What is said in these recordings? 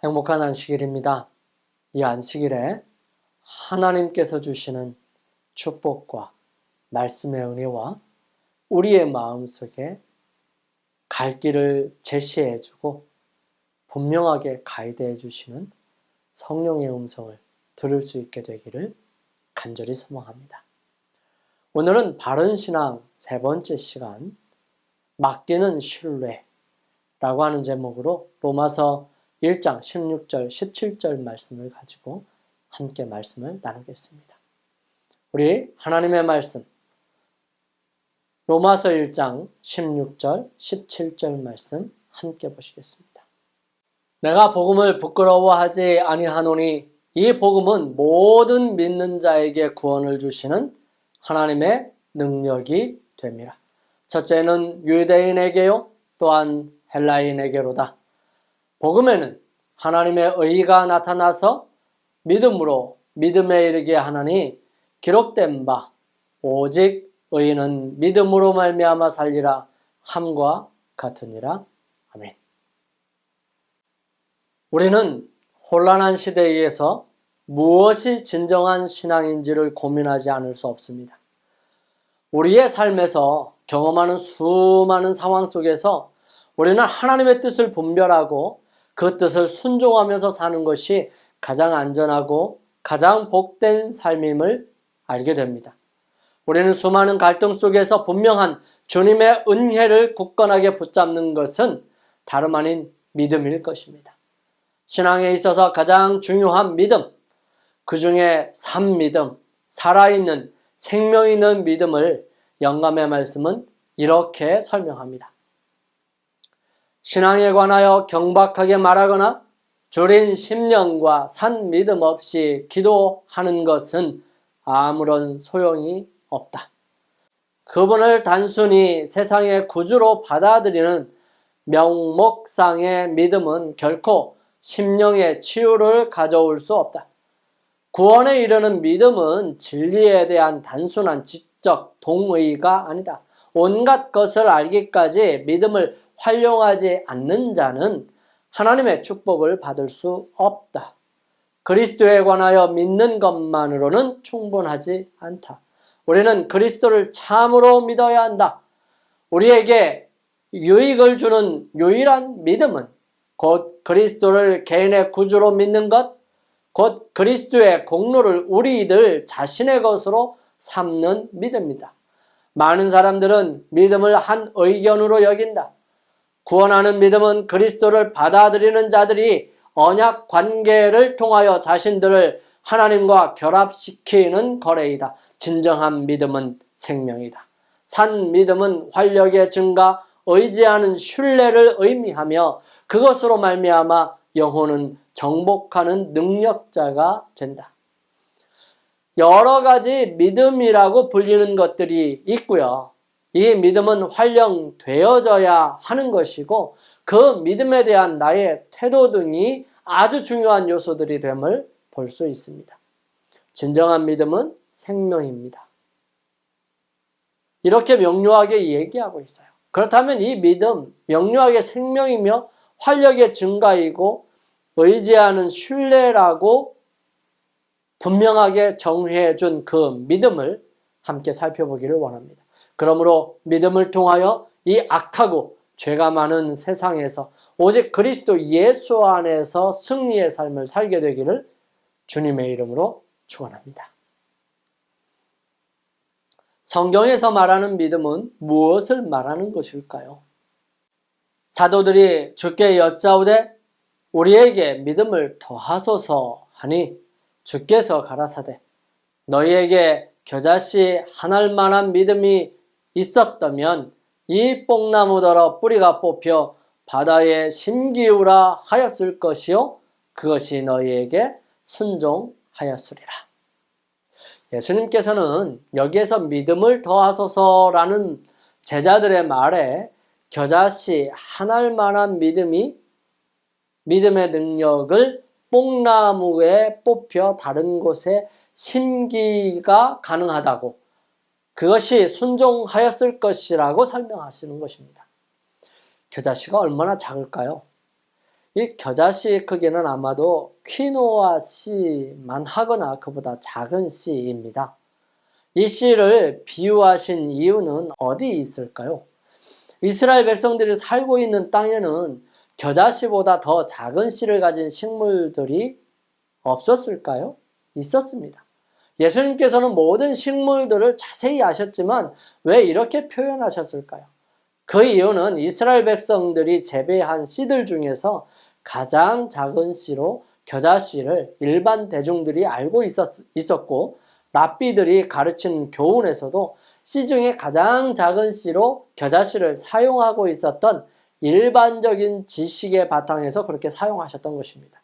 행복한 안식일입니다. 이 안식일에 하나님께서 주시는 축복과 말씀의 은혜와 우리의 마음속에 갈 길을 제시해주고 분명하게 가이드해 주시는 성령의 음성을 들을 수 있게 되기를 간절히 소망합니다. 오늘은 바른신앙 세 번째 시간, 맡기는 신뢰라고 하는 제목으로 로마서 1장 16절 17절 말씀을 가지고 함께 말씀을 나누겠습니다. 우리 하나님의 말씀 로마서 1장 16절 17절 말씀 함께 보시겠습니다. 내가 복음을 부끄러워하지 아니하노니 이 복음은 모든 믿는 자에게 구원을 주시는 하나님의 능력이 됨이라. 첫째는 유대인에게요 또한 헬라인에게로다. 복음에는 하나님의 의가 나타나서 믿음으로 믿음에 이르게 하나니 기록된 바 오직 의인은 믿음으로 말미암아 살리라 함과 같으니라. 아멘. 우리는 혼란한 시대에서 무엇이 진정한 신앙인지를 고민하지 않을 수 없습니다. 우리의 삶에서 경험하는 수많은 상황 속에서 우리는 하나님의 뜻을 분별하고 그 뜻을 순종하면서 사는 것이 가장 안전하고 가장 복된 삶임을 알게 됩니다. 우리는 수많은 갈등 속에서 분명한 주님의 은혜를 굳건하게 붙잡는 것은 다름 아닌 믿음일 것입니다. 신앙에 있어서 가장 중요한 믿음, 그 중에 산믿음, 살아있는 생명 있는 믿음을 영감의 말씀은 이렇게 설명합니다. 신앙에 관하여 경박하게 말하거나 줄인 심령과 산 믿음 없이 기도하는 것은 아무런 소용이 없다. 그분을 단순히 세상의 구주로 받아들이는 명목상의 믿음은 결코 심령의 치유를 가져올 수 없다. 구원에 이르는 믿음은 진리에 대한 단순한 지적 동의가 아니다. 온갖 것을 알기까지 믿음을 활용하지 않는 자는 하나님의 축복을 받을 수 없다. 그리스도에 관하여 믿는 것만으로는 충분하지 않다. 우리는 그리스도를 참으로 믿어야 한다. 우리에게 유익을 주는 유일한 믿음은 곧 그리스도를 개인의 구주로 믿는 것, 곧 그리스도의 공로를 우리들 자신의 것으로 삼는 믿음이다. 많은 사람들은 믿음을 한 의견으로 여긴다. 구원하는 믿음은 그리스도를 받아들이는 자들이 언약 관계를 통하여 자신들을 하나님과 결합시키는 거래이다. 진정한 믿음은 생명이다. 산 믿음은 활력의 증가, 의지하는 신뢰를 의미하며 그것으로 말미암아 영혼은 정복하는 능력자가 된다. 여러 가지 믿음이라고 불리는 것들이 있고요. 이 믿음은 활용되어져야 하는 것이고 그 믿음에 대한 나의 태도 등이 아주 중요한 요소들이 됨을 볼 수 있습니다. 진정한 믿음은 생명입니다. 이렇게 명료하게 얘기하고 있어요. 그렇다면 이 믿음, 명료하게 생명이며 활력의 증가이고 의지하는 신뢰라고 분명하게 정의해 준 그 믿음을 함께 살펴보기를 원합니다. 그러므로 믿음을 통하여 이 악하고 죄가 많은 세상에서 오직 그리스도 예수 안에서 승리의 삶을 살게 되기를 주님의 이름으로 축원합니다. 성경에서 말하는 믿음은 무엇을 말하는 것일까요? 사도들이 주께 여짜오되 우리에게 믿음을 더하소서 하니 주께서 가라사대 너희에게 겨자씨 한 알만한 믿음이 있었다면 이 뽕나무더러 뿌리가 뽑혀 바다에 심기우라 하였을 것이요 그것이 너희에게 순종하였으리라. 예수님께서는 여기에서 믿음을 더하소서라는 제자들의 말에 겨자씨 한 알만한 믿음이 믿음의 능력을 뽕나무에 뽑혀 다른 곳에 심기가 가능하다고 그것이 순종하였을 것이라고 설명하시는 것입니다. 겨자씨가 얼마나 작을까요? 이 겨자씨의 크기는 아마도 퀴노아 씨만 하거나 그보다 작은 씨입니다. 이 씨를 비유하신 이유는 어디 있을까요? 이스라엘 백성들이 살고 있는 땅에는 겨자씨보다 더 작은 씨를 가진 식물들이 없었을까요? 있었습니다. 예수님께서는 모든 식물들을 자세히 아셨지만 왜 이렇게 표현하셨을까요? 그 이유는 이스라엘 백성들이 재배한 씨들 중에서 가장 작은 씨로 겨자씨를 일반 대중들이 알고 있었고 랍비들이 가르치는 교훈에서도 씨 중에 가장 작은 씨로 겨자씨를 사용하고 있었던 일반적인 지식의 바탕에서 그렇게 사용하셨던 것입니다.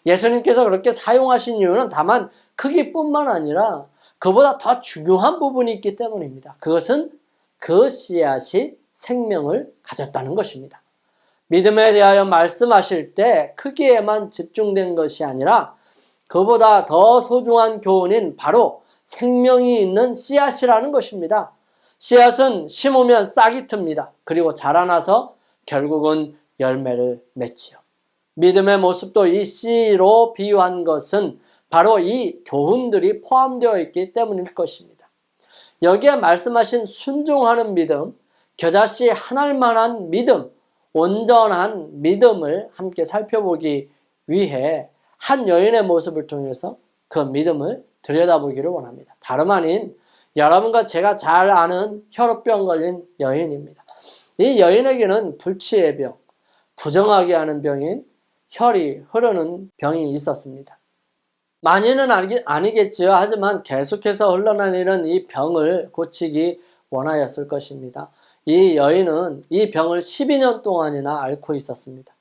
예수님께서 그렇게 사용하신 이유는 다만 크기뿐만 아니라 그보다 더 중요한 부분이 있기 때문입니다. 그것은 그 씨앗이 생명을 가졌다는 것입니다. 믿음에 대하여 말씀하실 때 크기에만 집중된 것이 아니라 그보다 더 소중한 교훈인 바로 생명이 있는 씨앗이라는 것입니다. 씨앗은 심으면 싹이 틉니다. 그리고 자라나서 결국은 열매를 맺지요. 믿음의 모습도 이 씨로 비유한 것은 바로 이 교훈들이 포함되어 있기 때문일 것입니다. 여기에 말씀하신 순종하는 믿음, 겨자씨 하나만한 믿음, 온전한 믿음을 함께 살펴보기 위해 한 여인의 모습을 통해서 그 믿음을 들여다보기를 원합니다. 다름 아닌 여러분과 제가 잘 아는 혈우병 걸린 여인입니다. 이 여인에게는 불치의 병, 부정하게 하는 병인 혈이 흐르는 병이 있었습니다. 많이는 아니겠지요. 하지만 계속해서 흘러다니는 이 병을 고치기 원하였을 것입니다. 이 여인은 이 병을 12년 동안이나 앓고 있었습니다.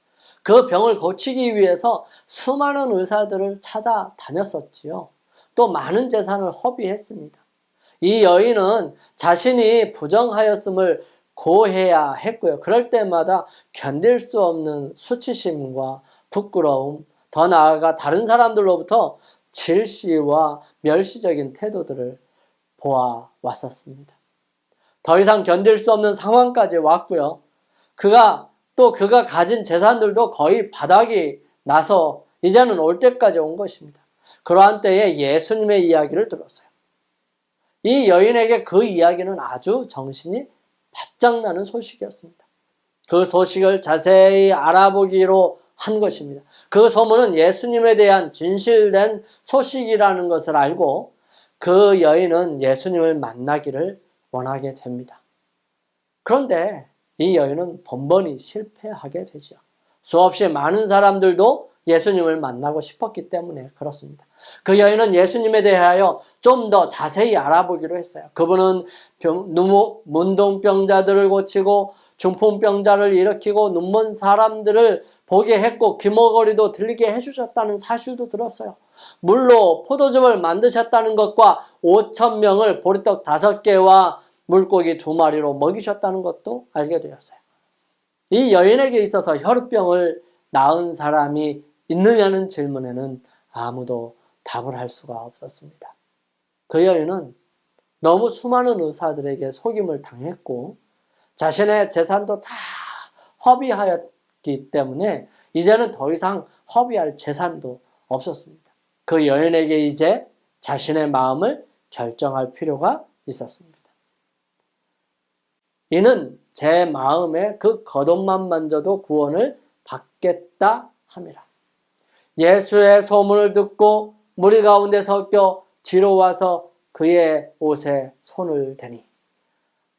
그 병을 고치기 위해서 수많은 의사들을 찾아다녔었지요. 또 많은 재산을 허비했습니다. 이 여인은 자신이 부정하였음을 고해야 했고요. 그럴 때마다 견딜 수 없는 수치심과 부끄러움, 더 나아가 다른 사람들로부터 질시와 멸시적인 태도들을 보아왔었습니다. 더 이상 견딜 수 없는 상황까지 왔고요. 그가 가진 재산들도 거의 바닥이 나서 이제는 올 때까지 온 것입니다. 그러한 때에 예수님의 이야기를 들었어요. 이 여인에게 그 이야기는 아주 정신이 바짝 나는 소식이었습니다. 그 소식을 자세히 알아보기로 한 것입니다. 그 소문은 예수님에 대한 진실된 소식이라는 것을 알고 그 여인은 예수님을 만나기를 원하게 됩니다. 그런데 이 여인은 번번이 실패하게 되죠. 수없이 많은 사람들도 예수님을 만나고 싶었기 때문에 그렇습니다. 그 여인은 예수님에 대하여 좀 더 자세히 알아보기로 했어요. 그분은 문둥병자들을 고치고 중풍병자를 일으키고 눈먼 사람들을 보게 했고 귀머거리도 들리게 해주셨다는 사실도 들었어요. 물로 포도즙을 만드셨다는 것과 5,000명을 보리떡 5개와 물고기 2마리로 먹이셨다는 것도 알게 되었어요. 이 여인에게 있어서 혈우병을 낳은 사람이 있느냐는 질문에는 아무도 답을 할 수가 없었습니다. 그 여인은 너무 수많은 의사들에게 속임을 당했고 자신의 재산도 다 허비하였기 때문에 이제는 더 이상 허비할 재산도 없었습니다. 그 여인에게 이제 자신의 마음을 결정할 필요가 있었습니다. 이는 제 마음에 그 겉옷만 만져도 구원을 받겠다 함이라. 예수의 소문을 듣고 무리 가운데 섞여 뒤로 와서 그의 옷에 손을 대니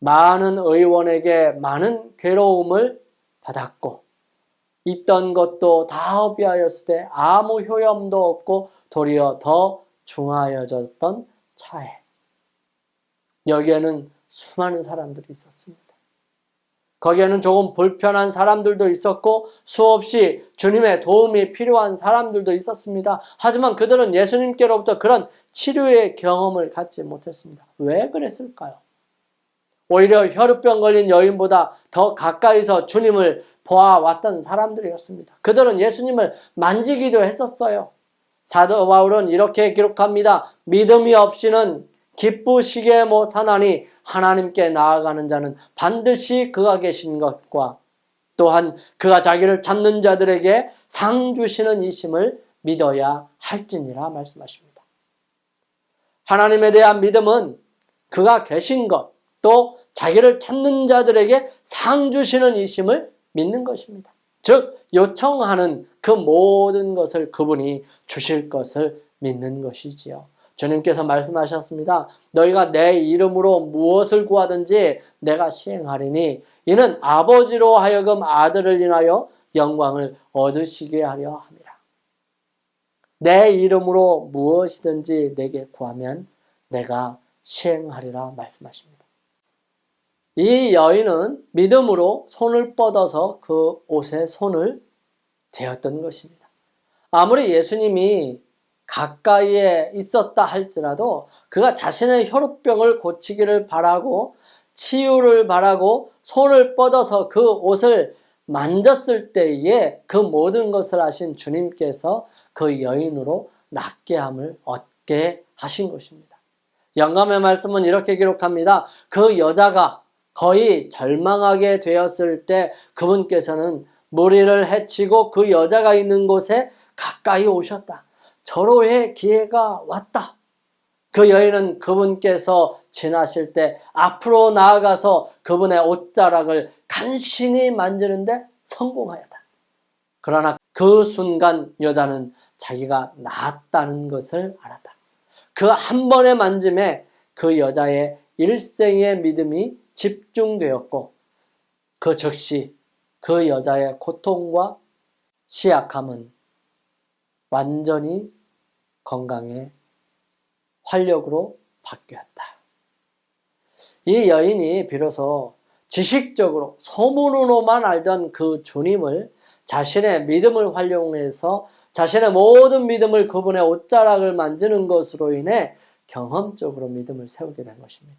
많은 의원에게 많은 괴로움을 받았고 있던 것도 다 허비하였을 때 아무 효염도 없고 도리어 더 중하여졌던 차에 여기에는 수많은 사람들이 있었습니다. 거기에는 조금 불편한 사람들도 있었고 수없이 주님의 도움이 필요한 사람들도 있었습니다. 하지만 그들은 예수님께로부터 그런 치료의 경험을 갖지 못했습니다. 왜 그랬을까요? 오히려 혈우병 걸린 여인보다 더 가까이서 주님을 보아왔던 사람들이었습니다. 그들은 예수님을 만지기도 했었어요. 사도 바울은 이렇게 기록합니다. 믿음이 없이는 기쁘시게 못하나니 하나님께 나아가는 자는 반드시 그가 계신 것과 또한 그가 자기를 찾는 자들에게 상 주시는 이심을 믿어야 할지니라 말씀하십니다. 하나님에 대한 믿음은 그가 계신 것, 또 자기를 찾는 자들에게 상 주시는 이심을 믿는 것입니다. 즉 요청하는 그 모든 것을 그분이 주실 것을 믿는 것이지요. 주님께서 말씀하셨습니다. 너희가 내 이름으로 무엇을 구하든지 내가 시행하리니 이는 아버지로 하여금 아들을 인하여 영광을 얻으시게 하려 함이라. 내 이름으로 무엇이든지 내게 구하면 내가 시행하리라 말씀하십니다. 이 여인은 믿음으로 손을 뻗어서 그 옷에 손을 대었던 것입니다. 아무리 예수님이 가까이에 있었다 할지라도 그가 자신의 혈우병을 고치기를 바라고 치유를 바라고 손을 뻗어서 그 옷을 만졌을 때에 그 모든 것을 하신 주님께서 그 여인으로 낫게 함을 얻게 하신 것입니다. 영감의 말씀은 이렇게 기록합니다. 그 여자가 거의 절망하게 되었을 때 그분께서는 무리를 해치고 그 여자가 있는 곳에 가까이 오셨다. 절호의 기회가 왔다. 그 여인은 그분께서 지나실 때 앞으로 나아가서 그분의 옷자락을 간신히 만지는데 성공하였다. 그러나 그 순간 여자는 자기가 나았다는 것을 알았다. 그 한 번의 만짐에 그 여자의 일생의 믿음이 집중되었고 그 즉시 그 여자의 고통과 시약함은 완전히 건강의 활력으로 바뀌었다. 이 여인이 비로소 지식적으로 소문으로만 알던 그 주님을 자신의 믿음을 활용해서 자신의 모든 믿음을 그분의 옷자락을 만지는 것으로 인해 경험적으로 믿음을 세우게 된 것입니다.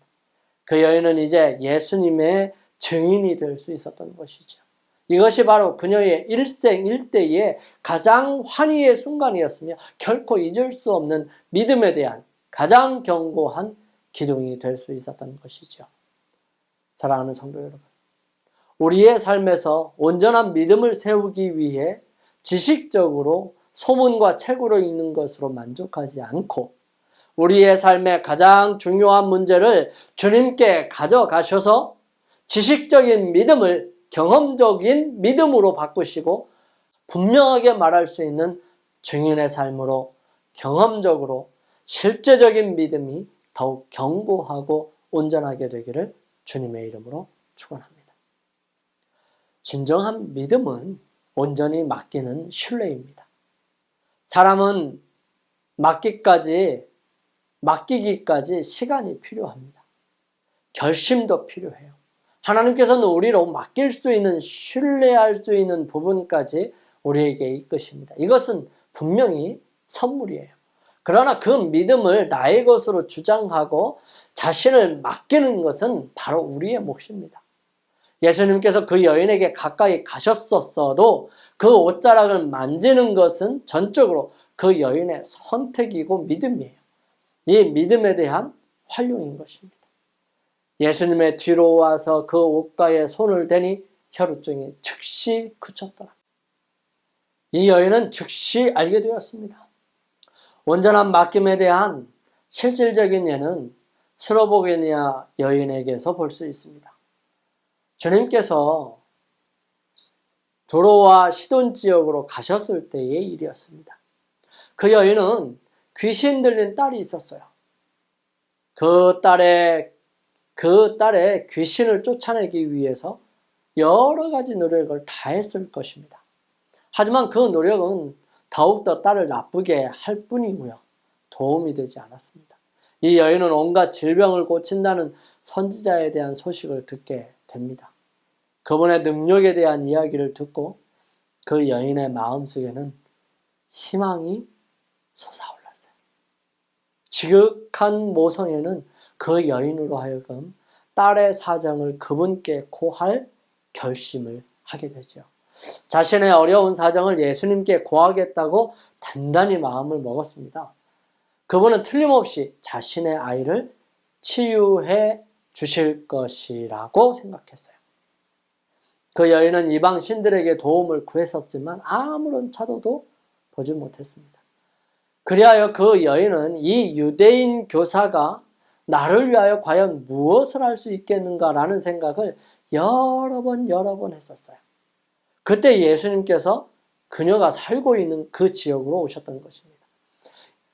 그 여인은 이제 예수님의 증인이 될 수 있었던 것이죠. 이것이 바로 그녀의 일생 일대의 가장 환희의 순간이었으며 결코 잊을 수 없는 믿음에 대한 가장 견고한 기둥이 될 수 있었던 것이죠. 사랑하는 성도 여러분, 우리의 삶에서 온전한 믿음을 세우기 위해 지식적으로 소문과 책으로 읽는 것으로 만족하지 않고 우리의 삶의 가장 중요한 문제를 주님께 가져가셔서 지식적인 믿음을 경험적인 믿음으로 바꾸시고 분명하게 말할 수 있는 증인의 삶으로 경험적으로 실제적인 믿음이 더욱 견고하고 온전하게 되기를 주님의 이름으로 축원합니다. 진정한 믿음은 온전히 맡기는 신뢰입니다. 사람은 맡기기까지 시간이 필요합니다. 결심도 필요해요. 하나님께서는 우리로 맡길 수 있는, 신뢰할 수 있는 부분까지 우리에게 이끄십니다. 이것은 분명히 선물이에요. 그러나 그 믿음을 나의 것으로 주장하고 자신을 맡기는 것은 바로 우리의 몫입니다. 예수님께서 그 여인에게 가까이 가셨었어도 그 옷자락을 만지는 것은 전적으로 그 여인의 선택이고 믿음이에요. 이 믿음에 대한 활용인 것입니다. 예수님의 뒤로 와서 그 옷가에 손을 대니 혈우증이 즉시 그쳤더라. 이 여인은 즉시 알게 되었습니다. 온전한 맡김에 대한 실질적인 예는 스로보게니아 여인에게서 볼 수 있습니다. 주님께서 도로와 시돈 지역으로 가셨을 때의 일이었습니다. 그 여인은 귀신 들린 딸이 있었어요. 그 딸의 귀신을 쫓아내기 위해서 여러 가지 노력을 다했을 것입니다. 하지만 그 노력은 더욱더 딸을 나쁘게 할 뿐이고요. 도움이 되지 않았습니다. 이 여인은 온갖 질병을 고친다는 선지자에 대한 소식을 듣게 됩니다. 그분의 능력에 대한 이야기를 듣고 그 여인의 마음속에는 희망이 솟아올랐어요. 지극한 모성애는 그 여인으로 하여금 딸의 사정을 그분께 고할 결심을 하게 되죠. 자신의 어려운 사정을 예수님께 고하겠다고 단단히 마음을 먹었습니다. 그분은 틀림없이 자신의 아이를 치유해 주실 것이라고 생각했어요. 그 여인은 이방 신들에게 도움을 구했었지만 아무런 차도도 보지 못했습니다. 그리하여 그 여인은 이 유대인 교사가 나를 위하여 과연 무엇을 할 수 있겠는가라는 생각을 여러 번 했었어요. 그때 예수님께서 그녀가 살고 있는 그 지역으로 오셨던 것입니다.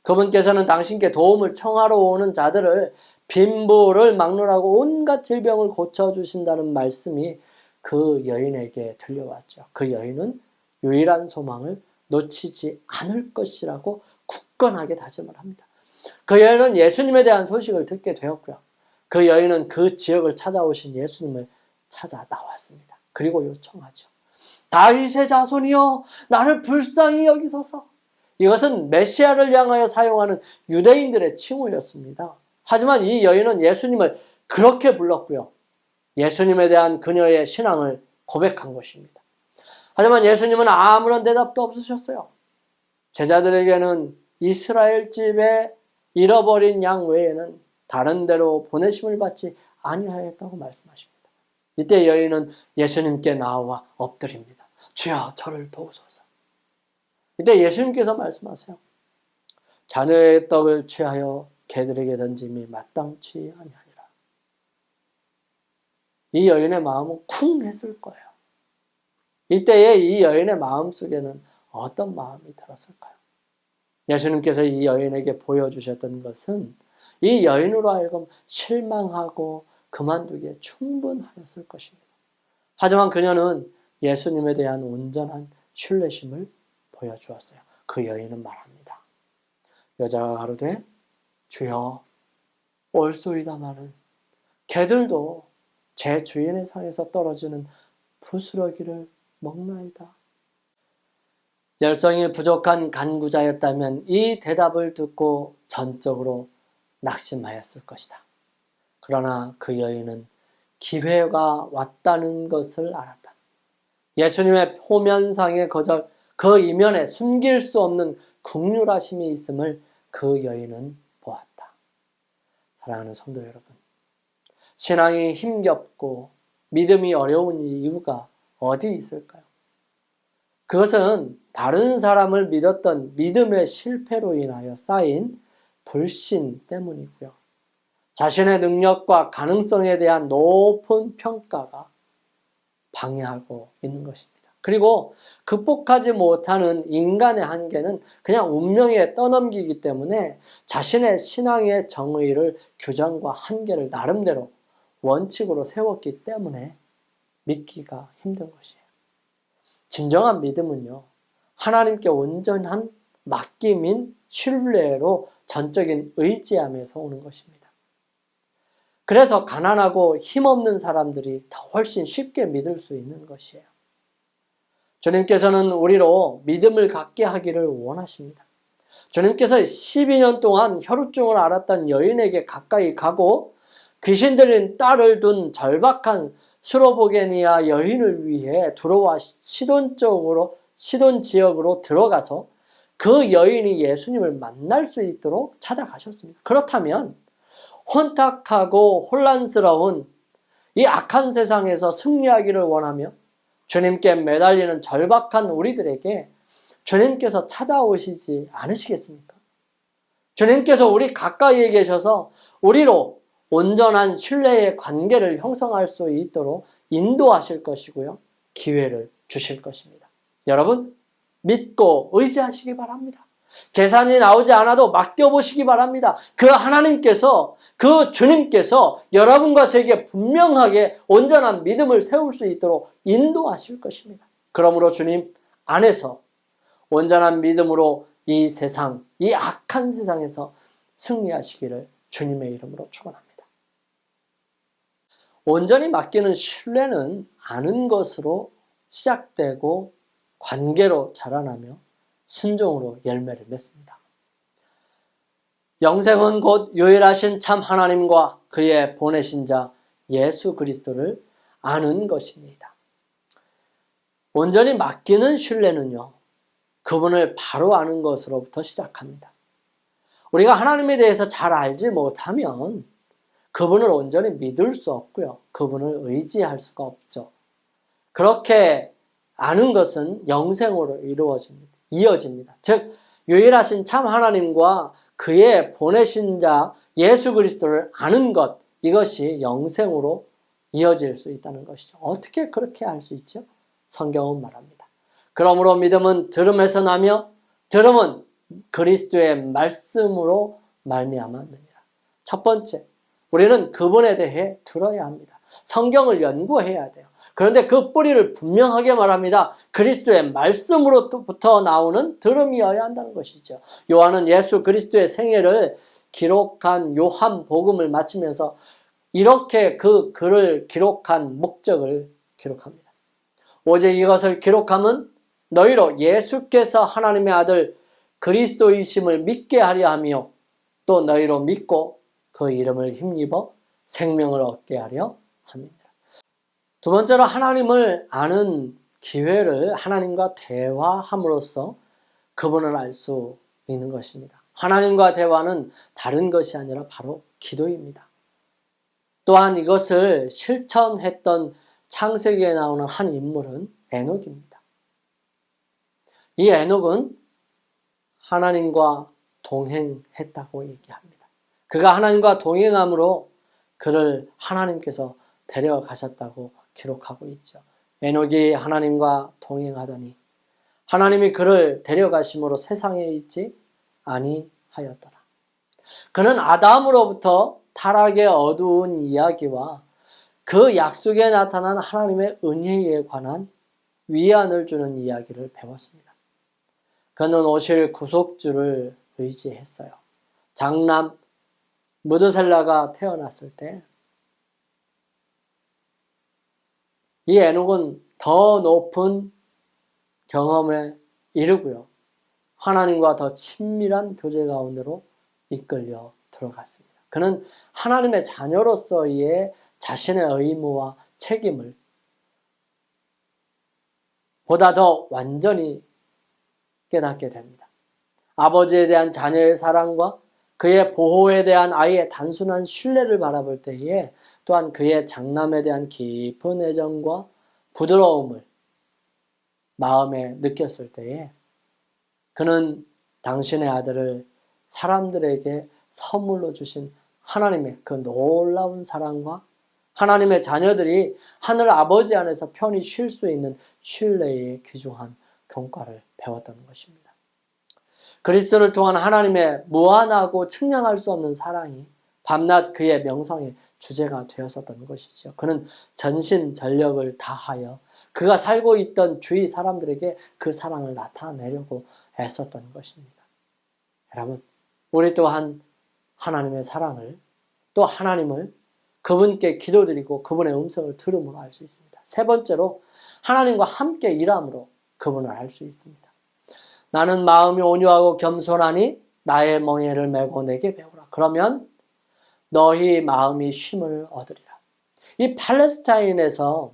그분께서는 당신께 도움을 청하러 오는 자들을 빈부를 막론하고 온갖 질병을 고쳐주신다는 말씀이 그 여인에게 들려왔죠. 그 여인은 유일한 소망을 놓치지 않을 것이라고 굳건하게 다짐을 합니다. 그 여인은 예수님에 대한 소식을 듣게 되었고요. 그 여인은 그 지역을 찾아오신 예수님을 찾아 나왔습니다. 그리고 요청하죠. 다윗의 자손이여 나를 불쌍히 여기소서. 이것은 메시아를 향하여 사용하는 유대인들의 칭호였습니다. 하지만 이 여인은 예수님을 그렇게 불렀고요. 예수님에 대한 그녀의 신앙을 고백한 것입니다. 하지만 예수님은 아무런 대답도 없으셨어요. 제자들에게는 이스라엘 집에 잃어버린 양 외에는 다른 데로 보내심을 받지 아니하였다고 말씀하십니다. 이때 여인은 예수님께 나와 엎드립니다. 주여 저를 도우소서. 이때 예수님께서 말씀하세요. 자녀의 떡을 취하여 개들에게 던짐이 마땅치 아니하니라. 이 여인의 마음은 쿵 했을 거예요. 이때에 이 여인의 마음속에는 어떤 마음이 들었을까요? 예수님께서 이 여인에게 보여주셨던 것은 이 여인으로 하여금 실망하고 그만두기에 충분하였을 것입니다. 하지만 그녀는 예수님에 대한 온전한 신뢰심을 보여주었어요. 그 여인은 말합니다. 여자가 가로되 주여 올소이다마는 개들도 제 주인의 상에서 떨어지는 부스러기를 먹나이다. 열성이 부족한 간구자였다면 이 대답을 듣고 전적으로 낙심하였을 것이다. 그러나 그 여인은 기회가 왔다는 것을 알았다. 예수님의 호면상의 거절, 그 이면에 숨길 수 없는 긍휼하심이 있음을 그 여인은 보았다. 사랑하는 성도 여러분, 신앙이 힘겹고 믿음이 어려운 이유가 어디 있을까요? 그것은 다른 사람을 믿었던 믿음의 실패로 인하여 쌓인 불신 때문이고요. 자신의 능력과 가능성에 대한 높은 평가가 방해하고 있는 것입니다. 그리고 극복하지 못하는 인간의 한계는 그냥 운명에 떠넘기기 때문에 자신의 신앙의 정의를 규정과 한계를 나름대로 원칙으로 세웠기 때문에 믿기가 힘든 것이에요. 진정한 믿음은요, 하나님께 온전한 맡김인 신뢰로 전적인 의지함에서 오는 것입니다. 그래서 가난하고 힘없는 사람들이 더 훨씬 쉽게 믿을 수 있는 것이에요. 주님께서는 우리로 믿음을 갖게 하기를 원하십니다. 주님께서 12년 동안 혈우증을 앓았던 여인에게 가까이 가고 귀신 들린 딸을 둔 절박한 스로보게니아 여인을 위해 들어와 시돈 지역으로 들어가서 그 여인이 예수님을 만날 수 있도록 찾아가셨습니다. 그렇다면 혼탁하고 혼란스러운 이 악한 세상에서 승리하기를 원하며 주님께 매달리는 절박한 우리들에게 주님께서 찾아오시지 않으시겠습니까? 주님께서 우리 가까이에 계셔서 우리로 온전한 신뢰의 관계를 형성할 수 있도록 인도하실 것이고요. 기회를 주실 것입니다. 여러분, 믿고 의지하시기 바랍니다. 계산이 나오지 않아도 맡겨보시기 바랍니다. 그 하나님께서, 그 주님께서 여러분과 제게 분명하게 온전한 믿음을 세울 수 있도록 인도하실 것입니다. 그러므로 주님 안에서 온전한 믿음으로 이 세상, 이 악한 세상에서 승리하시기를 주님의 이름으로 축원합니다. 온전히 맡기는 신뢰는 아는 것으로 시작되고 관계로 자라나며 순종으로 열매를 맺습니다. 영생은 곧 유일하신 참 하나님과 그의 보내신 자 예수 그리스도를 아는 것입니다. 온전히 맡기는 신뢰는요, 그분을 바로 아는 것으로부터 시작합니다. 우리가 하나님에 대해서 잘 알지 못하면 그분을 온전히 믿을 수 없고요. 그분을 의지할 수가 없죠. 그렇게 아는 것은 영생으로 이어집니다. 즉 유일하신 참 하나님과 그의 보내신 자 예수 그리스도를 아는 것, 이것이 영생으로 이어질 수 있다는 것이죠. 어떻게 그렇게 알 수 있죠? 성경은 말합니다. 그러므로 믿음은 들음에서 나며 들음은 그리스도의 말씀으로 말미암았느니라. 첫 번째, 우리는 그분에 대해 들어야 합니다. 성경을 연구해야 돼요. 그런데 그 뿌리를 분명하게 말합니다. 그리스도의 말씀으로부터 나오는 들음이어야 한다는 것이죠. 요한은 예수 그리스도의 생애를 기록한 요한복음을 마치면서 이렇게 그 글을 기록한 목적을 기록합니다. 오직 이것을 기록함은 너희로 예수께서 하나님의 아들 그리스도이심을 믿게 하려 하며 또 너희로 믿고 그 이름을 힘입어 생명을 얻게 하려 함이니라. 두 번째로 하나님을 아는 기회를 하나님과 대화함으로써 그분을 알 수 있는 것입니다. 하나님과 대화는 다른 것이 아니라 바로 기도입니다. 또한 이것을 실천했던 창세기에 나오는 한 인물은 에녹입니다. 이 에녹은 하나님과 동행했다고 얘기합니다. 그가 하나님과 동행함으로 그를 하나님께서 데려가셨다고 기록하고 있죠. 에녹이 하나님과 동행하더니 하나님이 그를 데려가심으로 세상에 있지 아니하였더라. 그는 아담으로부터 타락의 어두운 이야기와 그 약속에 나타난 하나님의 은혜에 관한 위안을 주는 이야기를 배웠습니다. 그는 오실 구속주를 의지했어요. 장남 무드셀라가 태어났을 때 이 에녹은 더 높은 경험에 이르고요. 하나님과 더 친밀한 교제 가운데로 이끌려 들어갔습니다. 그는 하나님의 자녀로서의 자신의 의무와 책임을 보다 더 완전히 깨닫게 됩니다. 아버지에 대한 자녀의 사랑과 그의 보호에 대한 아이의 단순한 신뢰를 바라볼 때에 또한 그의 장남에 대한 깊은 애정과 부드러움을 마음에 느꼈을 때에 그는 당신의 아들을 사람들에게 선물로 주신 하나님의 그 놀라운 사랑과 하나님의 자녀들이 하늘 아버지 안에서 편히 쉴 수 있는 신뢰의 귀중한 교과를 배웠다는 것입니다. 그리스도를 통한 하나님의 무한하고 측량할 수 없는 사랑이 밤낮 그의 명상의 주제가 되었었던 것이죠. 그는 전심전력을 다하여 그가 살고 있던 주위 사람들에게 그 사랑을 나타내려고 애썼던 것입니다. 여러분, 우리 또한 하나님의 사랑을 또 하나님을 그분께 기도드리고 그분의 음성을 들음으로 알 수 있습니다. 세 번째로 하나님과 함께 일함으로 그분을 알 수 있습니다. 나는 마음이 온유하고 겸손하니 나의 멍에를 메고 내게 배우라. 그러면 너희 마음이 쉼을 얻으리라. 이 팔레스타인에서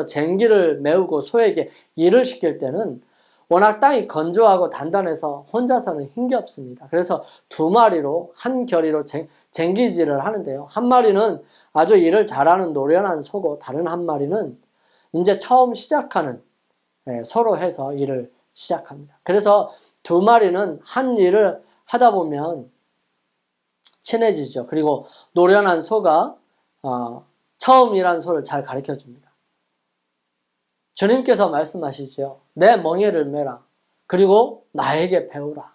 쟁기를 메우고 소에게 일을 시킬 때는 워낙 땅이 건조하고 단단해서 혼자서는 힘겹습니다. 그래서 두 마리로 한 결의로 쟁기질을 하는데요. 한 마리는 아주 일을 잘하는 노련한 소고 다른 한 마리는 이제 처음 시작하는 서로 해서 일을 시작합니다. 그래서 두 마리는 한 일을 하다 보면 친해지죠. 그리고 노련한 소가 처음 일한 소를 잘 가르쳐 줍니다. 주님께서 말씀하시죠. 내 멍에를 메라. 그리고 나에게 배우라.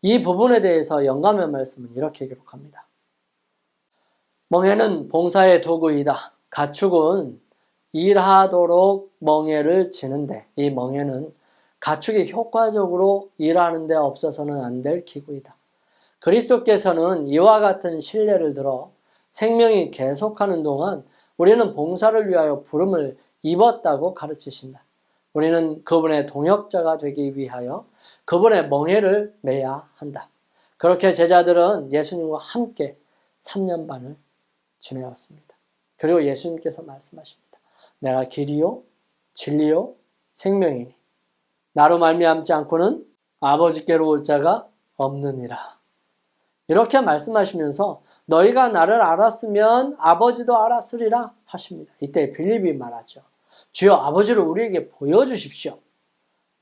이 부분에 대해서 영감의 말씀은 이렇게 기록합니다. 멍에는 봉사의 도구이다. 가축은 일하도록 멍에를 지는데 이 멍에는 가축이 효과적으로 일하는 데 없어서는 안 될 기구이다. 그리스도께서는 이와 같은 신뢰를 들어 생명이 계속하는 동안 우리는 봉사를 위하여 부름을 입었다고 가르치신다. 우리는 그분의 동역자가 되기 위하여 그분의 멍에를 메야 한다. 그렇게 제자들은 예수님과 함께 3년 반을 지내었습니다. 그리고 예수님께서 말씀하십니다. 내가 길이요 진리요 생명이니 나로 말미암지 않고는 아버지께로 올 자가 없느니라. 이렇게 말씀하시면서 너희가 나를 알았으면 아버지도 알았으리라 하십니다. 이때 빌립이 말하죠. 주여 아버지를 우리에게 보여주십시오.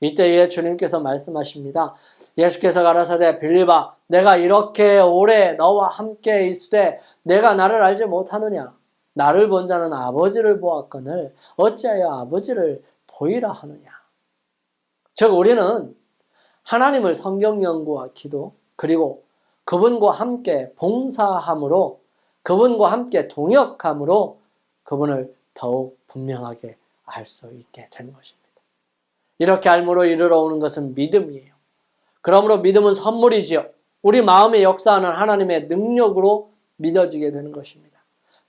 이때에 주님께서 말씀하십니다. 예수께서 가라사대 빌립아 내가 이렇게 오래 너와 함께 있으되 내가 나를 알지 못하느냐. 나를 본 자는 아버지를 보았거늘 어찌하여 아버지를 보이라 하느냐. 즉 우리는 하나님을 성경 연구와 기도 그리고 그분과 함께 봉사함으로 그분과 함께 동역함으로 그분을 더욱 분명하게 알 수 있게 되는 것입니다. 이렇게 알므로 이르러 오는 것은 믿음이에요. 그러므로 믿음은 선물이지요. 우리 마음에 역사하는 하나님의 능력으로 믿어지게 되는 것입니다.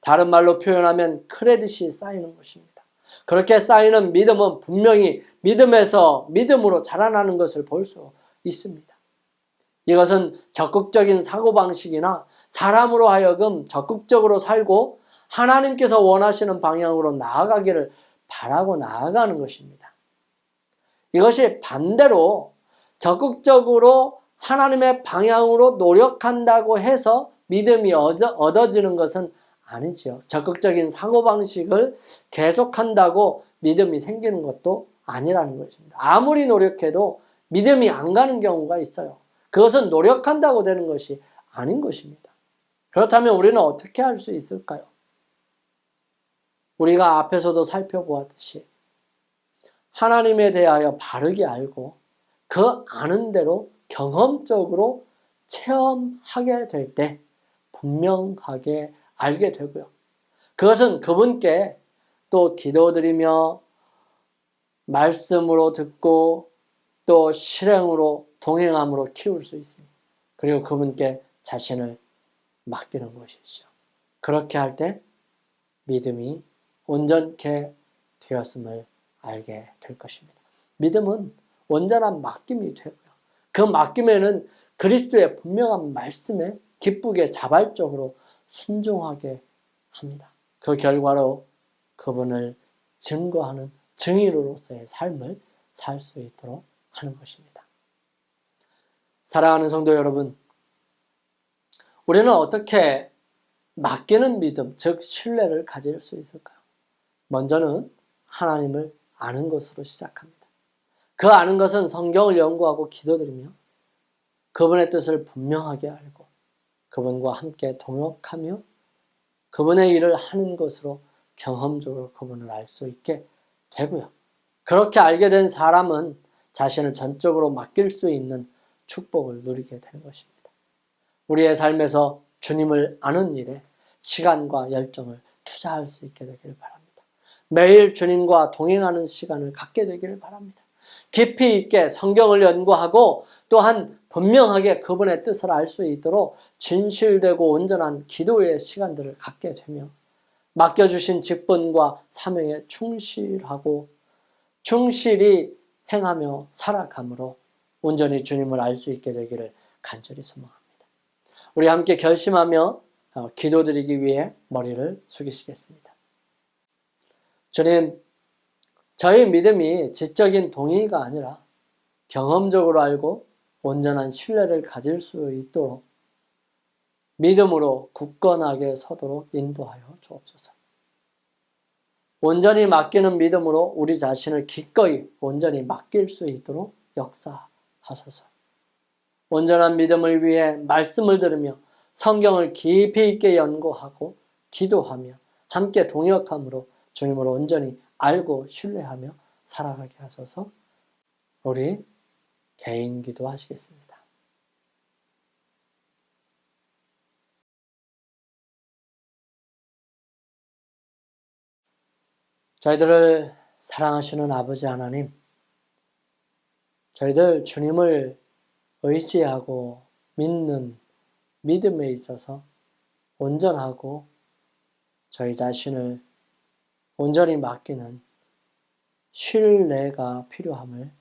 다른 말로 표현하면 크레딧이 쌓이는 것입니다. 그렇게 쌓이는 믿음은 분명히 믿음에서 믿음으로 자라나는 것을 볼 수 있습니다. 이것은 적극적인 사고방식이나 사람으로 하여금 적극적으로 살고 하나님께서 원하시는 방향으로 나아가기를 바라고 나아가는 것입니다. 이것이 반대로 적극적으로 하나님의 방향으로 노력한다고 해서 믿음이 얻어지는 것은 아니죠. 적극적인 사고방식을 계속한다고 믿음이 생기는 것도 아니라는 것입니다. 아무리 노력해도 믿음이 안 가는 경우가 있어요. 그것은 노력한다고 되는 것이 아닌 것입니다. 그렇다면 우리는 어떻게 할 수 있을까요? 우리가 앞에서도 살펴보았듯이 하나님에 대하여 바르게 알고 그 아는 대로 경험적으로 체험하게 될 때 분명하게 알게 되고요. 그것은 그분께 또 기도드리며 말씀으로 듣고 또 실행으로 동행함으로 키울 수 있습니다. 그리고 그분께 자신을 맡기는 것이죠. 그렇게 할 때 믿음이 온전케 되었음을 알게 될 것입니다. 믿음은 온전한 맡김이 되고요. 그 맡김에는 그리스도의 분명한 말씀에 기쁘게 자발적으로 순종하게 합니다. 그 결과로 그분을 증거하는 증인으로서의 삶을 살 수 있도록 하는 것입니다. 사랑하는 성도 여러분, 우리는 어떻게 맡기는 믿음, 즉 신뢰를 가질 수 있을까요? 먼저는 하나님을 아는 것으로 시작합니다. 그 아는 것은 성경을 연구하고 기도드리며 그분의 뜻을 분명하게 알고 그분과 함께 동역하며 그분의 일을 하는 것으로 경험적으로 그분을 알 수 있게 되고요. 그렇게 알게 된 사람은 자신을 전적으로 맡길 수 있는 축복을 누리게 되는 것입니다. 우리의 삶에서 주님을 아는 일에 시간과 열정을 투자할 수 있게 되기를 바랍니다. 매일 주님과 동행하는 시간을 갖게 되기를 바랍니다. 깊이 있게 성경을 연구하고 또한 분명하게 그분의 뜻을 알 수 있도록 진실되고 온전한 기도의 시간들을 갖게 되며 맡겨주신 직분과 사명에 충실하고 충실히 행하며 살아감으로 온전히 주님을 알 수 있게 되기를 간절히 소망합니다. 우리 함께 결심하며 기도드리기 위해 머리를 숙이시겠습니다. 주님, 저희 믿음이 지적인 동의가 아니라 경험적으로 알고 온전한 신뢰를 가질 수 있도록 믿음으로 굳건하게 서도록 인도하여 주옵소서. 온전히 맡기는 믿음으로 우리 자신을 기꺼이 온전히 맡길 수 있도록 역사하소서. 온전한 믿음을 위해 말씀을 들으며 성경을 깊이 있게 연구하고 기도하며 함께 동역함으로 주님을 온전히 알고 신뢰하며 살아가게 하소서. 우리 개인 기도하시겠습니다. 저희들을 사랑하시는 아버지 하나님, 저희들 주님을 의지하고 믿는 믿음에 있어서 온전하고 저희 자신을 온전히 맡기는 신뢰가 필요함을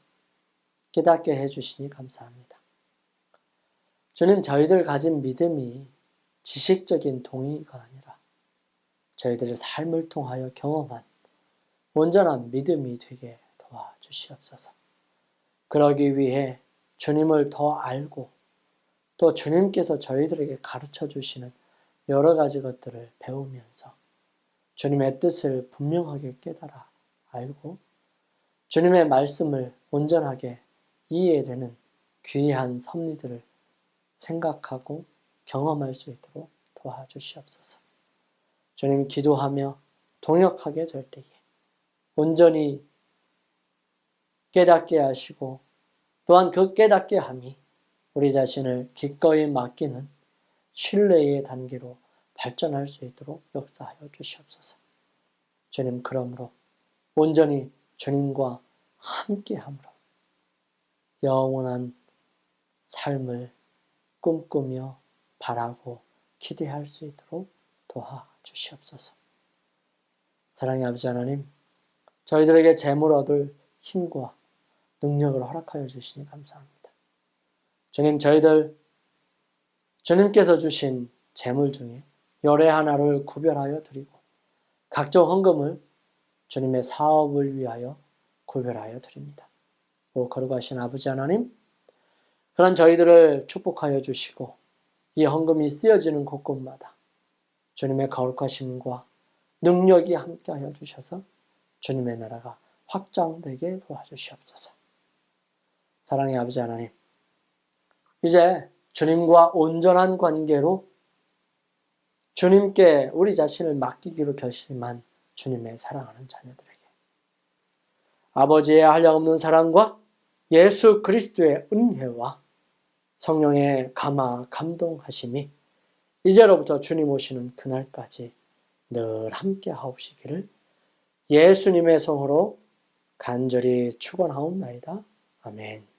깨닫게 해주시니 감사합니다. 주님, 저희들 가진 믿음이 지식적인 동의가 아니라 저희들의 삶을 통하여 경험한 온전한 믿음이 되게 도와주시옵소서. 그러기 위해 주님을 더 알고 또 주님께서 저희들에게 가르쳐 주시는 여러 가지 것들을 배우면서 주님의 뜻을 분명하게 깨달아 알고 주님의 말씀을 온전하게 이해되는 귀한 섭리들을 생각하고 경험할 수 있도록 도와주시옵소서. 주님, 기도하며 동역하게 될 때에 온전히 깨닫게 하시고 또한 그 깨닫게 함이 우리 자신을 기꺼이 맡기는 신뢰의 단계로 발전할 수 있도록 역사하여 주시옵소서. 주님, 그러므로 온전히 주님과 함께함으로 영원한 삶을 꿈꾸며 바라고 기대할 수 있도록 도와주시옵소서. 사랑의 아버지 하나님, 저희들에게 재물 얻을 힘과 능력을 허락하여 주시니 감사합니다. 주님, 저희들 주님께서 주신 재물 중에 열의 하나를 구별하여 드리고 각종 헌금을 주님의 사업을 위하여 구별하여 드립니다. 오 거룩하신 아버지 하나님, 그런 저희들을 축복하여 주시고 이 헌금이 쓰여지는 곳곳마다 주님의 거룩하심과 능력이 함께하여 주셔서 주님의 나라가 확장되게 도와주시옵소서. 사랑의 아버지 하나님, 이제 주님과 온전한 관계로 주님께 우리 자신을 맡기기로 결심한 주님의 사랑하는 자녀들에게 아버지의 한량없는 사랑과 예수 그리스도의 은혜와 성령의 감화 감동하심이 이제로부터 주님 오시는 그날까지 늘 함께 하옵시기를 예수님의 성으로 간절히 축원하옵나이다. 아멘.